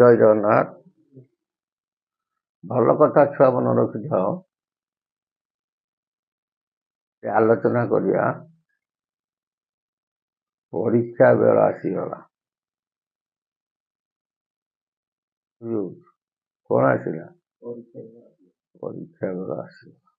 ଜୟ ଜଗନ୍ନାଥ। ଭଲ କଥା ଛୁଆ ମନେ ରଖିଥାଅ। ଆଲୋଚନା କରିବା ପରୀକ୍ଷା ବେଳ ଆସିଗଲା। କଣ ଆସିଲା? ପରୀକ୍ଷା ବେଳ ଆସିଗଲା।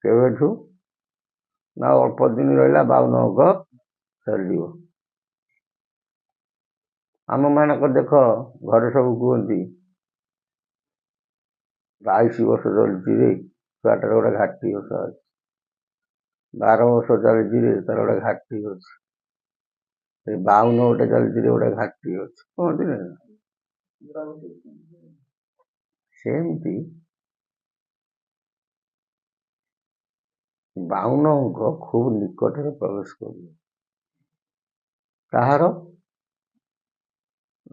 କେବେଠୁ ନା ଅଳ୍ପ ଦିନ ରହିଲା 52 ଅଙ୍କ ଚାଲିବ। ଆମ ମାନଙ୍କ ଦେଖ ଘରେ ସବୁ କୁହନ୍ତି 22 ବର୍ଷ ଚାଲିଛି ରେ, ଛୁଆଟାର ଗୋଟେ ଘାଟି ଦୋଷ ଅଛି। 12 ବର୍ଷ ଚାଲିଛି ରେ, ତାର ଗୋଟେ ଘାଟି ଅଛି। 52 ଗୋଟେ ଚାଲିଛି ରେ, ଗୋଟେ ଘାଟି ଅଛି। କହନ୍ତି ନା ସେମିତି 52 ଅଙ୍କ ଖୁବ ନିକଟରେ ପ୍ରବେଶ କରିବ। କାହାର?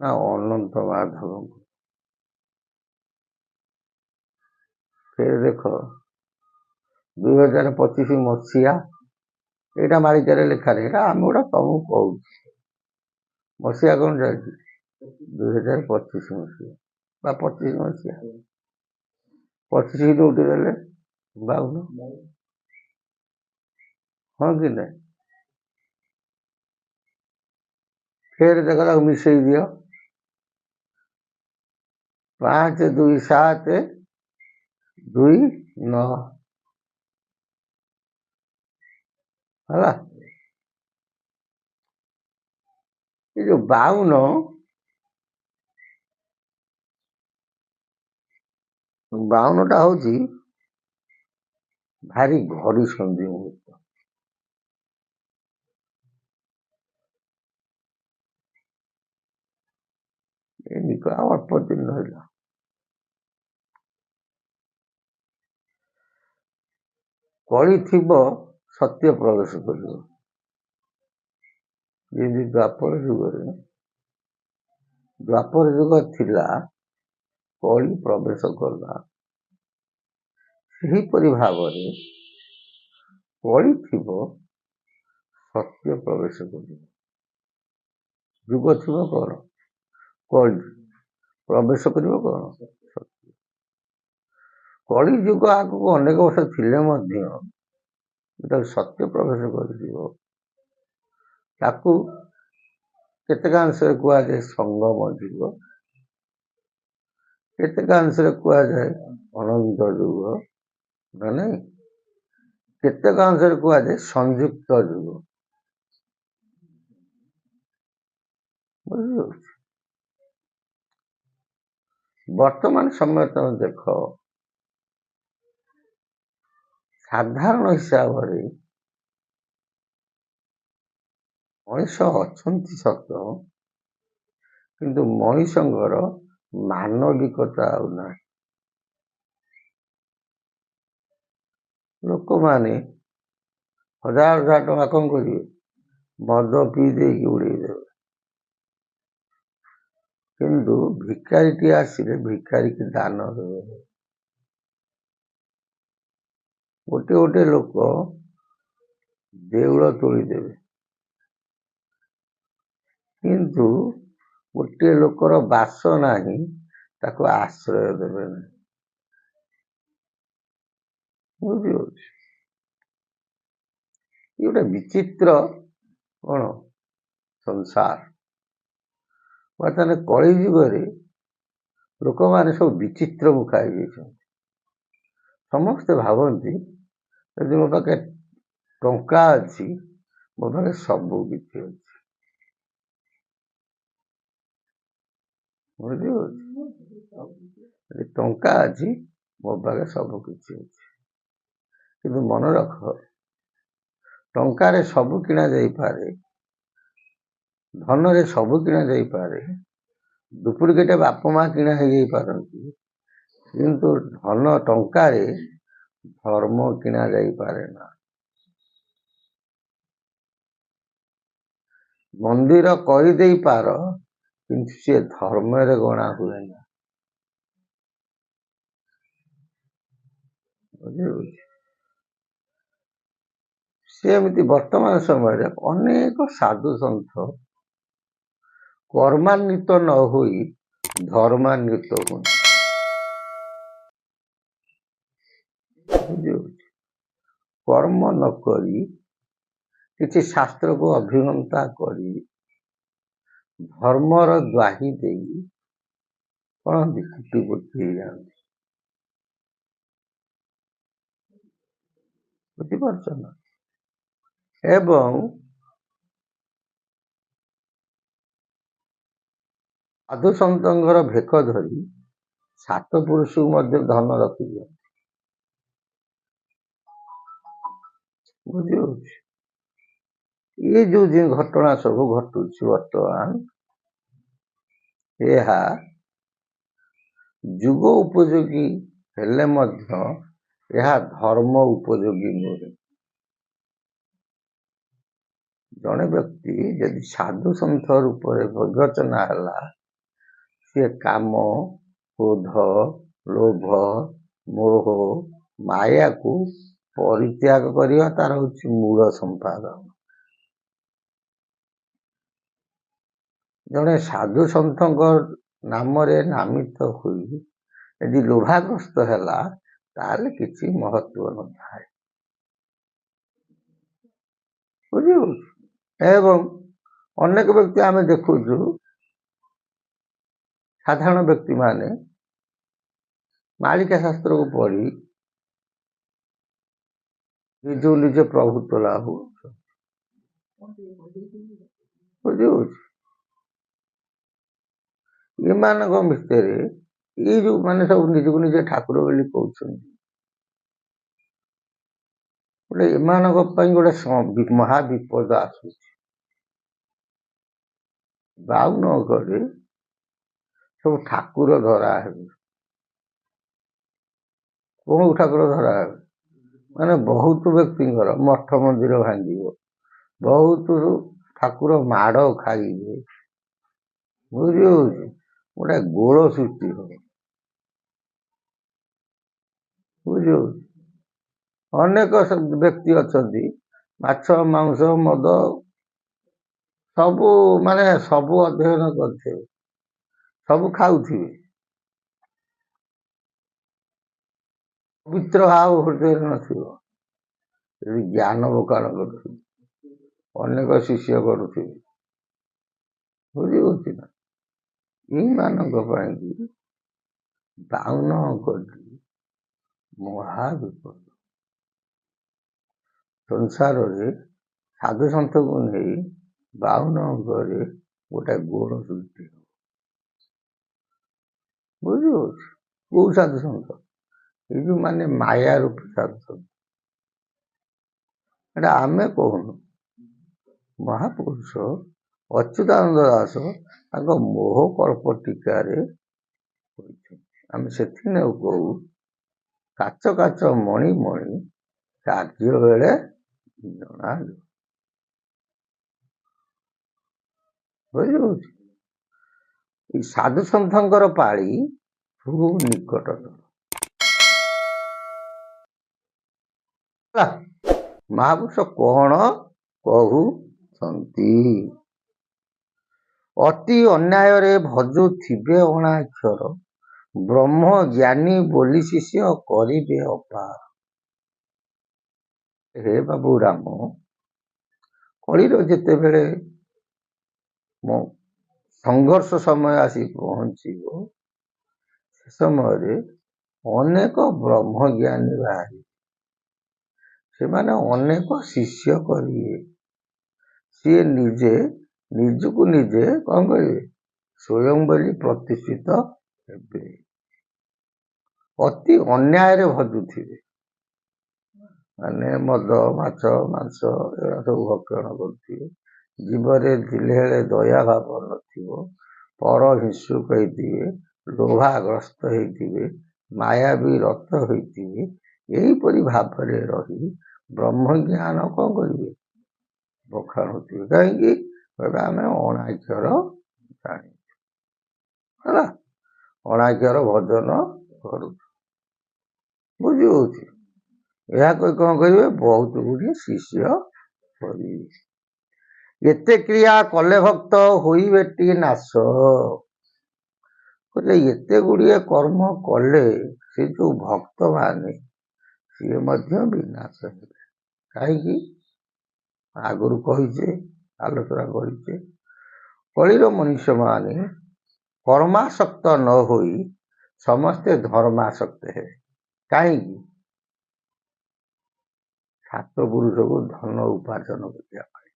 ନା ଅନନ୍ତ ମାଧବଙ୍କୁ। ଫେର ଦେଖ 2025 ମସିହା, ଏଇଟା ମାଳିକାରେ ଲେଖା ନାହିଁ, ଏଇଟା ଆମେ ଗୋଟେ ତମକୁ କହୁଛୁ। ମସିହା କଣ ଚାଲିଛି? 2025 ମସିହା ବା 25 ମସିହା। 25 ଉଠି ଦେଲେ 52, ହଁ କି ନାହିଁ? ଫେର ଦେଖ ତାକୁ ମିଶେଇ ଦିଅ। 5 2 7 2 9 ହେଲା। ଏ ଯୋଉ 52 ଟା ହଉଛି ଭାରି ଘଡ଼ି ସନ୍ଧି ମୁହୂର୍ତ୍ତ। ଆଉ ଅଳ୍ପ ଦିନ ରହିଲା। କଳି ଥିବ ସତ୍ୟ ପ୍ରବେଶ କରିବ। ଯେମିତି ଦ୍ୱାପର ଯୁଗ ଥିଲା, କଳି ପ୍ରବେଶ କଲା। ସେହିପରି ଭାବରେ କଳି ଥିବ ସତ୍ୟ ପ୍ରବେଶ କରିବ। ଯୁଗ ଥିବ କଣ? କଳି ପ୍ରବେଶ କରିବ କଣ? ସତ୍ୟ। କଳି ଯୁଗ ଆଗକୁ ଅନେକ ବର୍ଷ ଥିଲେ ମଧ୍ୟ ଯେତେବେଳେ ସତ୍ୟ ପ୍ରବେଶ କରିଯିବ, ତାକୁ କେତେକାଂଶରେ କୁହାଯାଏ ସଙ୍ଗମ ଯୁଗ, କେତେକାଂଶରେ କୁହାଯାଏ ଅନନ୍ତ ଯୁଗ, ମାନେ କେତେକାଂଶରେ କୁହାଯାଏ ସଂଯୁକ୍ତ ଯୁଗ। ବର୍ତ୍ତମାନ ସମୟ ତମେ ଦେଖ, ସାଧାରଣ ହିସାବରେ ମଣିଷ ଅଛନ୍ତି ସତ, କିନ୍ତୁ ମଣିଷଙ୍କର ମାନବିକତା ଆଉ ନାହିଁ। ଲୋକମାନେ 1000 ଟଙ୍କା କଣ କରିବେ? ମଦ ପିଇ ଦେଇକି ଉଡେଇ ଦେବେ। କିନ୍ତୁ ଭିକାରୀଟିଏ ଆସିଲେ ଭିକାରୀକି ଦାନ ଦେବେ। ଗୋଟେ ଲୋକ ଦେଉଳ ତୋଳିଦେବେ, କିନ୍ତୁ ଗୋଟିଏ ଲୋକର ବାସ ନାହିଁ, ତାକୁ ଆଶ୍ରୟ ଦେବେ ନାହିଁ। ବୁଝିପାରୁଛି? ଏ ଗୋଟେ ବିଚିତ୍ର କଣ ସଂସାର। ବର୍ତ୍ତମାନ କଳି ଯୁଗରେ ଲୋକମାନେ ସବୁ ବିଚିତ୍ର ମୁଖା ହେଇଯାଇଛନ୍ତି। ସମସ୍ତେ ଭାବନ୍ତି ଯଦି ମୋ ପାଖେ ଟଙ୍କା ଅଛି, ମୋ ପାଖେ ସବୁ କିଛି ଅଛି। ଯଦି ଟଙ୍କା ଅଛି, ମୋ ପାଖେ ସବୁ କିଛି ଅଛି। କିନ୍ତୁ ମନେ ରଖ, ଟଙ୍କାରେ ସବୁ କିଣା ଯାଇପାରେ, ଧନରେ ସବୁ କିଣା ଯାଇପାରେ, ଡୁପ୍ଲିକେଟ ବାପ ମା କିଣା ହେଇଯାଇପାରନ୍ତି, କିନ୍ତୁ ଧନ ଟଙ୍କାରେ ଧର୍ମ କିଣା ଯାଇପାରେ ନା। ମନ୍ଦିର କରିଦେଇପାର, କିନ୍ତୁ ସିଏ ଧର୍ମରେ ଗଣା ହୁଏ ନା। ସେମିତି ବର୍ତ୍ତମାନ ସମୟରେ ଅନେକ ସାଧୁ ସନ୍ଥ କର୍ମାନ୍ୱିତ ନ ହୋଇ ଧର୍ମାନ୍ୱିତ ହୁଅନ୍ତି। ବୁଝିହେଉଛି? କର୍ମ ନ କରି କିଛି ଶାସ୍ତ୍ରକୁ ଅଭିଜ୍ଞତା କରି ଧର୍ମର ଦ୍ୱାହି ଦେଇ କଣ କୋଟିପତି ହେଇଯାଆନ୍ତି। ବୁଝିପାରୁଛ ନା? ଏବଂ ସାଧୁ ସନ୍ତଙ୍କର ଭେକ ଧରି ସାତ ପୁରୁଷକୁ ମଧ୍ୟ ଧନ ରଖିଦିଅନ୍ତି। ବୁଝିହେଉଛି? ଏ ଯୋଉ ଘଟଣା ସବୁ ଘଟୁଛି ବର୍ତ୍ତମାନ, ଏହା ଯୁଗ ଉପଯୋଗୀ ହେଲେ ମଧ୍ୟ ଏହା ଧର୍ମ ଉପଯୋଗୀ ନୁହେଁ। ଜଣେ ବ୍ୟକ୍ତି ଯଦି ସାଧୁ ସନ୍ଥ ରୂପରେ ବିବେଚନା ହେଲା, ସିଏ କାମ, କ୍ରୋଧ, ଲୋଭ, ମୋହ, ମାୟାକୁ ପରିତ୍ୟାଗ କରିବା ତାର ହଉଛି ମୂଳ ସମ୍ପାଦନ। ଜଣେ ସାଧୁ ସନ୍ଥଙ୍କ ନାମରେ ନାମିତ ହୋଇ ଯଦି ଲୋଭାଗ୍ରସ୍ତ ହେଲା, ତାହେଲେ କିଛି ମହତ୍ଵ ନଥାଏ। ବୁଝିହେଉଛି? ଏବଂ ଅନେକ ବ୍ୟକ୍ତି ଆମେ ଦେଖୁଛୁ, ସାଧାରଣ ବ୍ୟକ୍ତିମାନେ ମାଳିକା ଶାସ୍ତ୍ରକୁ ପଢି ନିଜକୁ ନିଜେ ପ୍ରଭୁତ୍ୱ ଲାଭ କରୁଛନ୍ତି। ବୁଝିହେଉଛି? ଏମାନଙ୍କ ଭିତରେ ଏଇ ଯୋଉ ମାନେ ସବୁ ନିଜକୁ ନିଜେ ଠାକୁର ବୋଲି କହୁଛନ୍ତି, ଗୋଟେ ଏମାନଙ୍କ ପାଇଁ ଗୋଟେ ମହାବିପଦ ଆସୁଛି। ବାଉନଗରରେ ସବୁ ଠାକୁର ଧରା ହେବେ। କୋଉ ଠାକୁର ଧରା ହେବେ? ମାନେ ବହୁତ ବ୍ୟକ୍ତିଙ୍କର ମଠ ମନ୍ଦିର ଭାଙ୍ଗିବ, ବହୁତ ଠାକୁର ମାଡ଼ ଖାଇବେ। ବୁଝିହେଉଛି? ଗୋଟେ ଗୋଳ ସୃଷ୍ଟି ହବ। ବୁଝିହେଉଛି? ଅନେକ ବ୍ୟକ୍ତି ଅଛନ୍ତି ମାଛ, ମାଂସ, ମଦ ସବୁ ମାନେ ସବୁ ଅଧ୍ୟୟନ କରିଥିବେ, ସବୁ ଖାଉଥିବେ, ପବିତ୍ର ଭାବ ହୃଦୟରେ ନଥିବ, ଜ୍ଞାନ ବକାଳ କରୁଥିବେ, ଅନେକ ଶିଷ୍ୟ କରୁଥିବେ। ବୁଝିହେଉଛି ନା? ଏଇମାନଙ୍କ ପାଇଁ ବାଉନଗରୀ ମହାବିପଦ। ସଂସାରରେ ସାଧୁ ସନ୍ଥକୁ ନେଇ ବାଉନଗରରେ ଗୋଟେ ଗୋଳ ସୃଷ୍ଟି ହବ। ବୁଝିହେଉଛି? କୋଉ ସାଧୁ ସନ୍ଥ? ଏଇ ଯୋଉ ମାନେ ମାୟା ରୂପୀ ସାଧୁ ସନ୍ଥ। ଏଟା ଆମେ କହୁନୁ, ମହାପୁରୁଷ ଅଚ୍ୟୁତାନନ୍ଦ ଦାସ ତାଙ୍କ ମୋହ କଳ୍ପ ଟୀକାରେ କହିଛନ୍ତି। ଆମେ ସେଥିପାଇଁ କହୁ, କାଚ କାଚ ମଣି ମଣି କାର୍ଯ୍ୟ ବେଳେ ଜଣାଯିବ। ବୁଝିହେଉଛି? ଏଇ ସାଧୁ ସନ୍ଥଙ୍କର ପାଳି ଖୁବ ନିକଟତର। ମହାପୁରୁଷ କଣ କହୁଛନ୍ତି? ଅତି ଅନ୍ୟାୟରେ ଭଜୁଥିବେ ଅଣାକ୍ଷର, ବ୍ରହ୍ମ ଜ୍ଞାନୀ ବୋଲି ଶିଷ୍ୟ କରିବେ ଅପାର। ହେ ବାବୁ ରାମ, କଳିର ଯେତେବେଳେ ସଂଘର୍ଷ ସମୟ ଆସି ପହଞ୍ଚିବ, ସେ ସମୟରେ ଅନେକ ବ୍ରହ୍ମଜ୍ଞାନୀ ବାହାରିବେ। ସେମାନେ ଅନେକ ଶିଷ୍ୟ କରିବେ। ସିଏ ନିଜକୁ ନିଜେ କଣ କରିବେ? ସ୍ୱୟଂ ବୋଲି ପ୍ରତିଷ୍ଠିତ ହେବେ। ଅତି ଅନ୍ୟାୟରେ ଭଜୁଥିବେ, ମାନେ ମଦ, ମାଛ, ମାଂସ ଏଗୁଡ଼ା ସବୁ ଭକ୍ଷଣ କରୁଥିବେ। ଜୀବରେ ଦିଲେ ହେଳେ ଦୟା ଭାବ ନଥିବ, ପର ହିଂସୁକ ହେଇଥିବେ, ଲୋଭାଗ୍ରସ୍ତ ହେଇଥିବେ, ମାୟାବୀ ରତ ହୋଇଥିବେ। ଏହିପରି ଭାବରେ ରହି ବ୍ରହ୍ମଜ୍ଞାନ କଣ କରିବେ? ବଖାଣୁଥିବେ। କାହିଁକି? କହିବେ ଆମେ ଅଣାକ୍ଷର ଜାଣିଛୁ, ହେଲା, ଅଣାକ୍ଷର ଭଜନ କରୁଛୁ। ବୁଝିହେଉଛି? ଏହା କହି କଣ କରିବେ? ବହୁତ ଗୁଡ଼ିଏ ଶିଷ୍ୟ କରିବେ। ଏତେ କ୍ରିୟା କଲେ ଭକ୍ତ ହୋଇବେଟି ନାଶ। କହିଲେ ଏତେ ଗୁଡ଼ିଏ କର୍ମ କଲେ ସେ ଯୋଉ ଭକ୍ତମାନେ ସିଏ ମଧ୍ୟ ବିନାଶ ହେବେ। କାହିଁକି? ଆଗରୁ କହିଛେ, ଆଲୋଚନା କରିଛେ, କଳିର ମନୁଷ୍ୟମାନେ କର୍ମାସକ୍ତ ନ ହୋଇ ସମସ୍ତେ ଧର୍ମାସକ୍ତ ହେବେ। କାହିଁକି? ସାତ ପୁରୁଷକୁ ଧନ ଉପାର୍ଜନ କରିବା ପାଇଁ।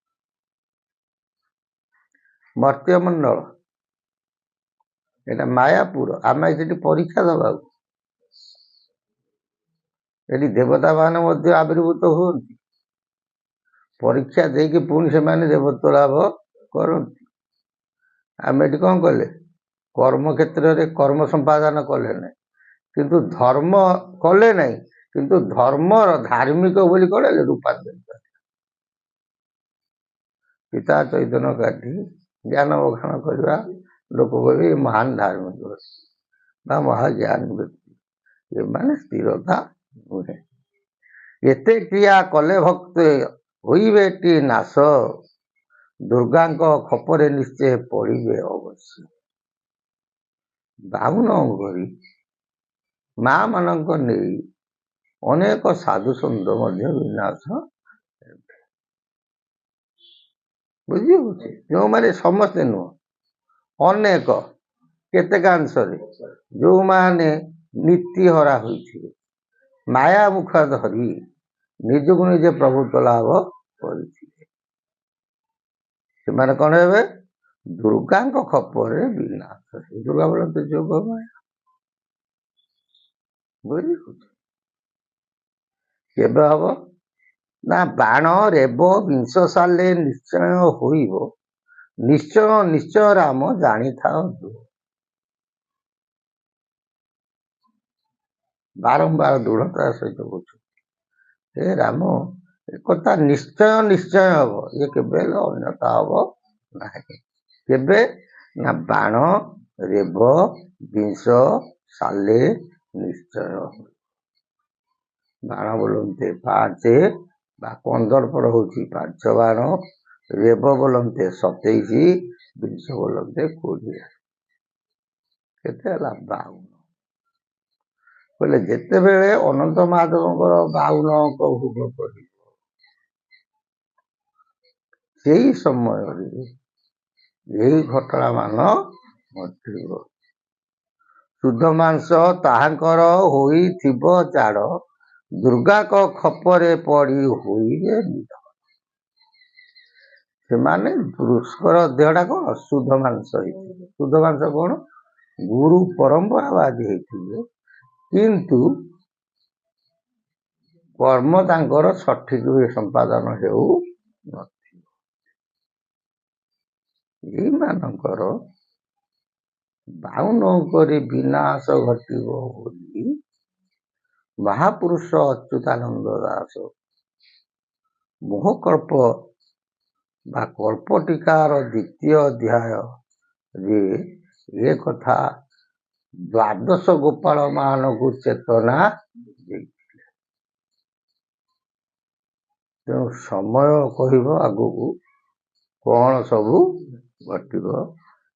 ମର୍ତ୍ତ୍ୟମଣ୍ଡଳ ଏଟା ମାୟାପୁର, ଆମେ ସେଠି ପରୀକ୍ଷା ଦେବାକୁ, ଏଠି ଦେବତା ମାନେ ମଧ୍ୟ ଆବିର୍ଭୂତ ହୁଅନ୍ତି, ପରୀକ୍ଷା ଦେଇକି ପୁଣି ସେମାନେ ଦେବତ୍ୱ ଲାଭ କରନ୍ତି। ଆମେ ଏଠି କ'ଣ କଲେ? କର୍ମ କ୍ଷେତ୍ରରେ କର୍ମ ସମ୍ପାଦନ କଲେ ନାହିଁ, କିନ୍ତୁ ଧର୍ମ କଲେ ନାହିଁ, କିନ୍ତୁ ଧର୍ମର ଧାର୍ମିକ ବୋଲି କ'ଣ ହେଲେ ରୂପାନ୍ତରିତ। ପିତା ଚୈତନ୍ୟ କାଟି ଜ୍ଞାନ ବଖାଣ କରିବା, ଲୋକ କହିବେ ମହାନ ଧାର୍ମିକ ବା ମହାଜ୍ଞାନୀ ବ୍ୟକ୍ତି, ଏମାନେ ସ୍ଥିରତା ନୁହେଁ। ଏତେ କ୍ରିୟା କଲେ ଭକ୍ତ ହୋଇବେଟି ନାଶ, ଦୁର୍ଗାଙ୍କ ଖପରେ ନିଶ୍ଚୟ ପଡ଼ିବେ ଅବଶ୍ୟ। ବାହୁନ କରି ମା ମାନଙ୍କ ନେଇ ଅନେକ ସାଧୁ ସନ୍ଥ ମଧ୍ୟ ବିନାଶ ହେବେ। ବୁଝି ହଉଛି? ଯେଉଁମାନେ ସମସ୍ତେ ନୁହଁ, ଅନେକ କେତେକାଂଶରେ ଯେଉଁମାନେ ନୀତିହରା ହୋଇଥିବେ, ମାୟା ମୁଖ ଧରି ନିଜକୁ ନିଜେ ପ୍ରଭୁତ୍ୱ ଲାଭ କରିଥିବେ, ସେମାନେ କ'ଣ ହେବେ? ଦୁର୍ଗାଙ୍କ ଖପରେ ବିନାଶ ହେବେ। ଦୁର୍ଗା ବୋଲନ୍ତି ଯୋଗ ମାୟା। ବୁଝି ହଉଛି? କେବେ ହବ ନା ବାଣ ରେବ ବିଂଶ ସାଲେ ନିଶ୍ଚୟ ହୋଇବ, ନିଶ୍ଚୟ ନିଶ୍ଚୟ ରାମ ଜାଣିଥାନ୍ତୁ। ବାରମ୍ବାର ଦୃଢ଼ତାର ସହିତ କହୁଛନ୍ତି, ହେ ରାମ ଏକଥା ନିଶ୍ଚୟ ନିଶ୍ଚୟ ହବ, ଇଏ କେବେ ହେଲେ ଅନ୍ୟଥା ହବ ନାହିଁ। କେବେ ନା ବାଣ ରେବ ବିଂଶ ସାଲେ ନିଶ୍ଚୟ। ବାଣ ବୋଲନ୍ତେ 5 ବା 15 ପଟ ହଉଛି 5 ବାଣ, ରେବ ବୋଲନ୍ତେ 27, ବିଂଶ ବୋଲନ୍ତେ 20। କେତେ ହେଲା? 52। କହିଲେ ଯେତେବେଳେ ଅନନ୍ତ ମାଧବଙ୍କର 52 ଭୋଗ କରିବ, ସେଇ ସମୟରେ ଏହି ଘଟଣା ମାନ ଘଟିବ। ଶୁଦ୍ଧ ମାଂସ ତାହାଙ୍କର ହୋଇଥିବ ଚାଡ଼, ଦୁର୍ଗାଙ୍କ ଖପରେ ପଡ଼ି ହୋଇବେ ନିଧନ। ସେମାନେ ପୁରୁଷଙ୍କର ଦେହଟା କ'ଣ? ଶୁଦ୍ଧ ମାଂସ ହେଇଥିବେ। ଶୁଦ୍ଧ ମାଂସ କ'ଣ? ଗୁରୁ ପରମ୍ପରାବାଦୀ ହେଇଥିବେ, କିନ୍ତୁ କର୍ମ ତାଙ୍କର ସଠିକ ସମ୍ପାଦନ ହେଉ ନଥିବ। ଏଇମାନଙ୍କର 52 କରି ବିନାଶ ଘଟିବ ବୋଲି ମହାପୁରୁଷ ଅଚ୍ୟୁତାନନ୍ଦ ଦାସ ମୋହକଳ୍ପ ବା କଳ୍ପଟିକାର 2ୟ ଅଧ୍ୟାୟରେ ଏ କଥା 12 ଗୋପାଳ ମାନଙ୍କୁ ଚେତନା ଦେଇଥିଲେ। ତେଣୁ ସମୟ କହିବ ଆଗକୁ କ'ଣ ସବୁ ଘଟିବ,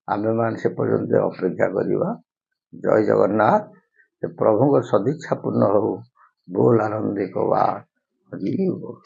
ଆମେମାନେ ସେ ପର୍ଯ୍ୟନ୍ତ ଅପେକ୍ଷା କରିବା। ଜୟ ଜଗନ୍ନାଥ। ପ୍ରଭୁଙ୍କ ସଦିଚ୍ଛା ପୂର୍ଣ୍ଣ ହଉ। ବୋଲ ଆନନ୍ଦିକ ବା ହରି ବୋଲ।